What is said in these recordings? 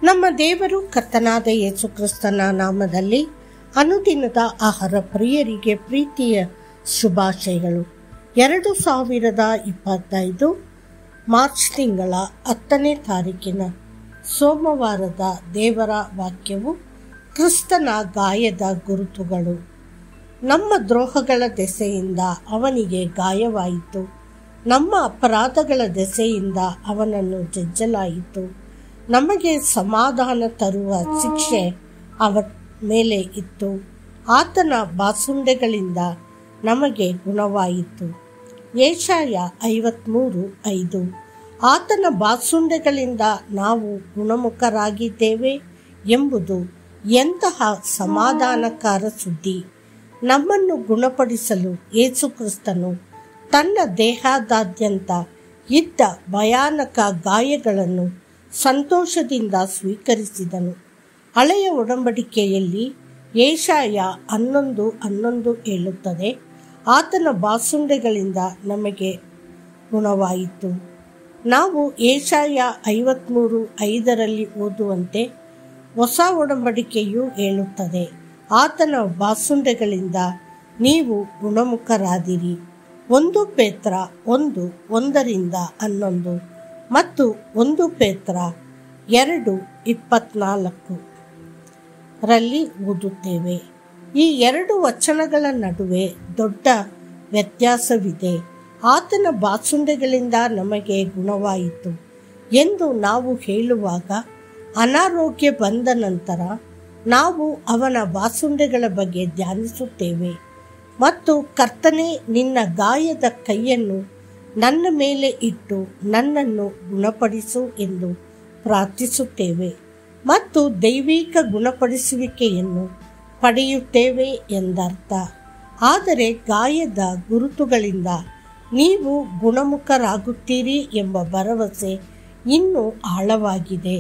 ನಮ್ಮ ದೇವರು ಕರ್ತನಾದ ಯೇಸು ಕ್ರಿಸ್ತನ ನಾಮದಲ್ಲಿ ಅನುದಿನದ ಆಹಾರ ಪ್ರಿಯರಿಗೆ ಪ್ರೀತಿಯ ಶುಭಾಶಯಗಳು. 2025 ಮಾರ್ಚ್ ತಿಂಗಳ 10ನೇ ತಾರೀಕಿನ ಸೋಮವಾರದ ದೇವರ ವಾಕ್ಯವು ಕ್ರಿಸ್ತನ ಗಾಯದ ಗುರುತುಗಳು. ನಮ್ಮ ದ್ರೋಹಗಳ ದೆಸೆಯಿಂದ ಅವನಿಗೆ ಗಾಯವಾಯಿತು, ನಮ್ಮ ಅಪರಾಧಗಳ ದೆಸೆಯಿಂದ ಅವನನ್ನು ಜಜ್ಜಲಾಯಿತು. ನಮಗೆ ಸಮಾಧಾನ ತರುವ ಶಿಕ್ಷೆ ಅವನ ಮೇಲೆ ಇತ್ತು, ಆತನ ಬಾಸುಂಡೆಗಳಿಂದ ನಮಗೆ ಗುಣವಾಯಿತು. ಯೆಶಾಯ 53:5. ಆತನ ಬಾಸುಂಡೆಗಳಿಂದ ನಾವು ಗುಣಮುಖರಾಗಿದ್ದೇವೆ ಎಂಬುದು ಎಂತಹ ಸಮಾಧಾನಕರ ಸುದ್ದಿ. ನಮ್ಮನ್ನು ಗುಣಪಡಿಸಲು ಯೇಸು ಕ್ರಿಸ್ತನು ತನ್ನ ದೇಹದಾದ್ಯಂತ ಇದ್ದ ಭಯಾನಕ ಗಾಯಗಳನ್ನು ಸಂತೋಷದಿಂದ ಸ್ವೀಕರಿಸಿದನು. ಹಳೆಯ ಒಡಂಬಡಿಕೆಯಲ್ಲಿ ಯೆಶಾಯ 11:11 ಹೇಳುತ್ತದೆ, ಆತನ ಬಾಸುಂಡೆಗಳಿಂದ ನಮಗೆ ಗುಣವಾಯಿತು. ನಾವು ಯೆಶಾಯ 53:5 ಓದುವಂತೆ ಹೊಸ ಒಡಂಬಡಿಕೆಯು ಹೇಳುತ್ತದೆ, ಆತನ ಬಾಸುಂಡೆಗಳಿಂದ ನೀವು ಗುಣಮುಖರಾದಿರಿ. 1 ಪೇತ್ರ 1:1-11 ಮತ್ತು 1 ಪೇತ್ರ 2:24 ರಲ್ಲಿ ಓದುತ್ತೇವೆ. ಈ ಎರಡು ವಚನಗಳ ನಡುವೆ ದೊಡ್ಡ ವ್ಯತ್ಯಾಸವಿದೆ. ಆತನ ಬಾಸುಂಡೆಗಳಿಂದ ನಮಗೆ ಗುಣವಾಯಿತು ಎಂದು ನಾವು ಹೇಳುವಾಗ ಅನಾರೋಗ್ಯ ಬಂದ ನಂತರ ನಾವು ಅವನ ಬಾಸುಂಡೆಗಳ ಬಗ್ಗೆ ಧ್ಯಾನಿಸುತ್ತೇವೆ ಮತ್ತು ಕರ್ತನೇ, ನಿನ್ನ ಗಾಯದ ಕೈಯನ್ನು ನನ್ನ ಮೇಲೆ ಇಟ್ಟು ನನ್ನನ್ನು ಗುಣಪಡಿಸು ಎಂದು ಪ್ರಾರ್ಥಿಸುತ್ತೇವೆ ಮತ್ತು ದೈವಿಕ ಗುಣಪಡಿಸುವಿಕೆಯನ್ನು ಪಡೆಯುತ್ತೇವೆ ಎಂದರ್ಥ. ಆದರೆ ಗಾಯದ ಗುರುತುಗಳಿಂದ ನೀವು ಗುಣಮುಖರಾಗುತ್ತೀರಿ ಎಂಬ ಭರವಸೆ ಇನ್ನೂ ಆಳವಾಗಿದೆ.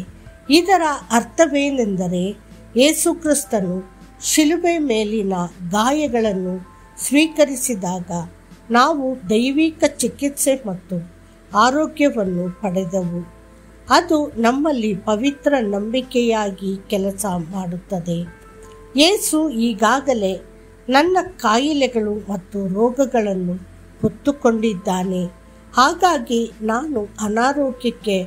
ಇದರ ಅರ್ಥವೇನೆಂದರೆ, ಯೇಸು ಕ್ರಿಸ್ತನು ಶಿಲುಬೆ ಮೇಲಿನ ಗಾಯಗಳನ್ನು ಸ್ವೀಕರಿಸಿದಾಗ ನಾವು ದೈವಿಕ ಚಿಕಿತ್ಸೆ ಮತ್ತು ಆರೋಗ್ಯವನ್ನು ಪಡೆದೆವು. ಅದು ನಮ್ಮಲ್ಲಿ ಪವಿತ್ರ ನಂಬಿಕೆಯಾಗಿ ಕೆಲಸ ಮಾಡುತ್ತದೆ. ಯೇಸು ಈಗಾಗಲೇ ನನ್ನ ಕಾಯಿಲೆಗಳು ಮತ್ತು ರೋಗಗಳನ್ನು ಹೊತ್ತುಕೊಂಡಿದ್ದಾನೆ, ಹಾಗಾಗಿ ನಾನು ಅನಾರೋಗ್ಯಕ್ಕೆ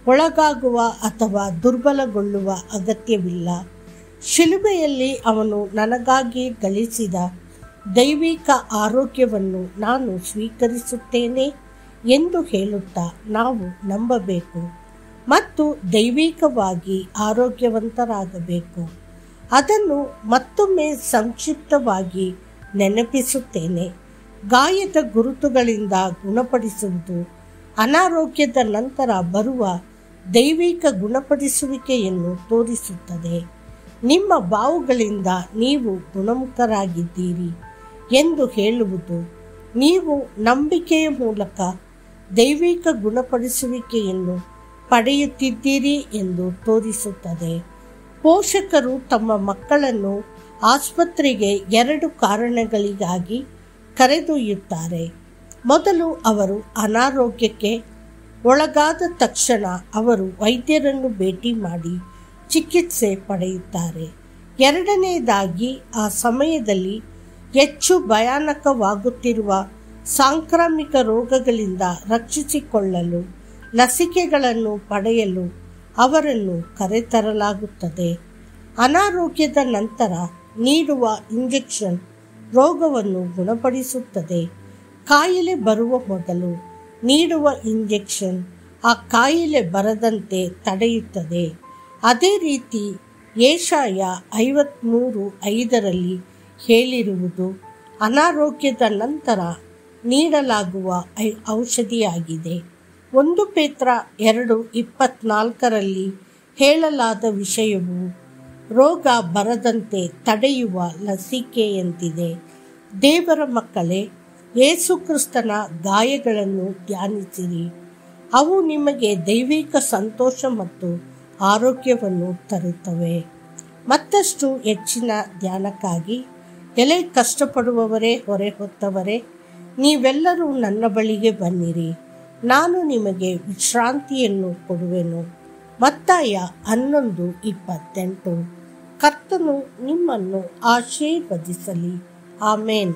ಒಳಗಾಗುವ ಅಥವಾ ದುರ್ಬಲಗೊಳ್ಳುವ ಅಗತ್ಯವಿಲ್ಲ. ಶಿಲುಬೆಯಲ್ಲಿ ಅವನು ನನಗಾಗಿ ಗಳಿಸಿದ ದೈವಿಕ ಆರೋಗ್ಯವನ್ನು ನಾನು ಸ್ವೀಕರಿಸುತ್ತೇನೆ ಎಂದು ಹೇಳುತ್ತಾ ನಾವು ನಂಬಬೇಕು ಮತ್ತು ದೈವಿಕವಾಗಿ ಆರೋಗ್ಯವಂತರಾಗಬೇಕು. ಅದನ್ನು ಮತ್ತೊಮ್ಮೆ ಸಂಕ್ಷಿಪ್ತವಾಗಿ ನೆನಪಿಸುತ್ತೇನೆ. ಗಾಯದ ಗುರುತುಗಳಿಂದ ಗುಣಪಡಿಸುವುದು ಅನಾರೋಗ್ಯದ ನಂತರ ಬರುವ ದೈವಿಕ ಗುಣಪಡಿಸುವಿಕೆಯನ್ನು ತೋರಿಸುತ್ತದೆ. ನಿಮ್ಮ ಬಾವುಗಳಿಂದ ನೀವು ಗುಣಮುಖರಾಗಿದ್ದೀರಿ ಎಂದು ಹೇಳುವುದು ನೀವು ನಂಬಿಕೆಯ ಮೂಲಕ ದೈವಿಕ ಗುಣಪಡಿಸುವಿಕೆಯನ್ನು ಪಡೆಯುತ್ತಿದ್ದೀರಿ ಎಂದು ತೋರಿಸುತ್ತದೆ. ಪೋಷಕರು ತಮ್ಮ ಮಕ್ಕಳನ್ನು ಆಸ್ಪತ್ರೆಗೆ 2 ಕಾರಣಗಳಿಗಾಗಿ ಕರೆದೊಯ್ಯುತ್ತಾರೆ. ಮೊದಲು, ಅವರು ಅನಾರೋಗ್ಯಕ್ಕೆ ಒಳಗಾದ ತಕ್ಷಣ ಅವರು ವೈದ್ಯರನ್ನು ಭೇಟಿ ಮಾಡಿ ಚಿಕಿತ್ಸೆ ಪಡೆಯುತ್ತಾರೆ. ಎರಡನೆಯದಾಗಿ, ಆ ಸಮಯದಲ್ಲಿ ಹೆಚ್ಚು ಭಯಾನಕವಾಗುತ್ತಿರುವ ಸಾಂಕ್ರಾಮಿಕ ರೋಗಗಳಿಂದ ರಕ್ಷಿಸಿಕೊಳ್ಳಲು ಲಸಿಕೆಗಳನ್ನು ಪಡೆಯಲು ಅವರನ್ನು ಕರೆತರಲಾಗುತ್ತದೆ. ಅನಾರೋಗ್ಯದ ನಂತರ ನೀಡುವ ಇಂಜೆಕ್ಷನ್ ರೋಗವನ್ನು ಗುಣಪಡಿಸುತ್ತದೆ. ಕಾಯಿಲೆ ಬರುವ ಮೊದಲು ನೀಡುವ ಇಂಜೆಕ್ಷನ್ ಆ ಕಾಯಿಲೆ ಬರದಂತೆ ತಡೆಯುತ್ತದೆ. ಅದೇ ರೀತಿ ಯೆಶಾಯ 53:5 ಹೇಳಿರುವುದು ಅನಾರೋಗ್ಯದ ನಂತರ ನೀಡಲಾಗುವ ಔಷಧಿಯಾಗಿದೆ. 1 ಪೇತ್ರ 2:24 ಹೇಳಲಾದ ವಿಷಯವು ರೋಗ ಬರದಂತೆ ತಡೆಯುವ ಲಸಿಕೆಯಂತಿದೆ. ದೇವರ ಮಕ್ಕಳೇ, ಯೇಸು ಕ್ರಿಸ್ತನ ಗಾಯಗಳನ್ನು ಧ್ಯಾನಿಸಿರಿ. ಅವು ನಿಮಗೆ ದೈವಿಕ ಸಂತೋಷ ಮತ್ತು ಆರೋಗ್ಯವನ್ನು ತರುತ್ತವೆ. ಮತ್ತಷ್ಟು ಹೆಚ್ಚಿನ ಧ್ಯಾನಕ್ಕಾಗಿ ಎಲೆ ಕಷ್ಟಪಡುವವರೇ, ಹೊರೆ ಹೊತ್ತವರೇ, ನೀವೆಲ್ಲರೂ ನನ್ನ ಬಳಿಗೆ ಬನ್ನಿರಿ, ನಾನು ನಿಮಗೆ ವಿಶ್ರಾಂತಿಯನ್ನು ಕೊಡುವೆನು. ಮತ್ತಾಯ 11:28. ಕರ್ತನು ನಿಮ್ಮನ್ನು ಆಶೀರ್ವದಿಸಲಿ. ಆಮೇನ್.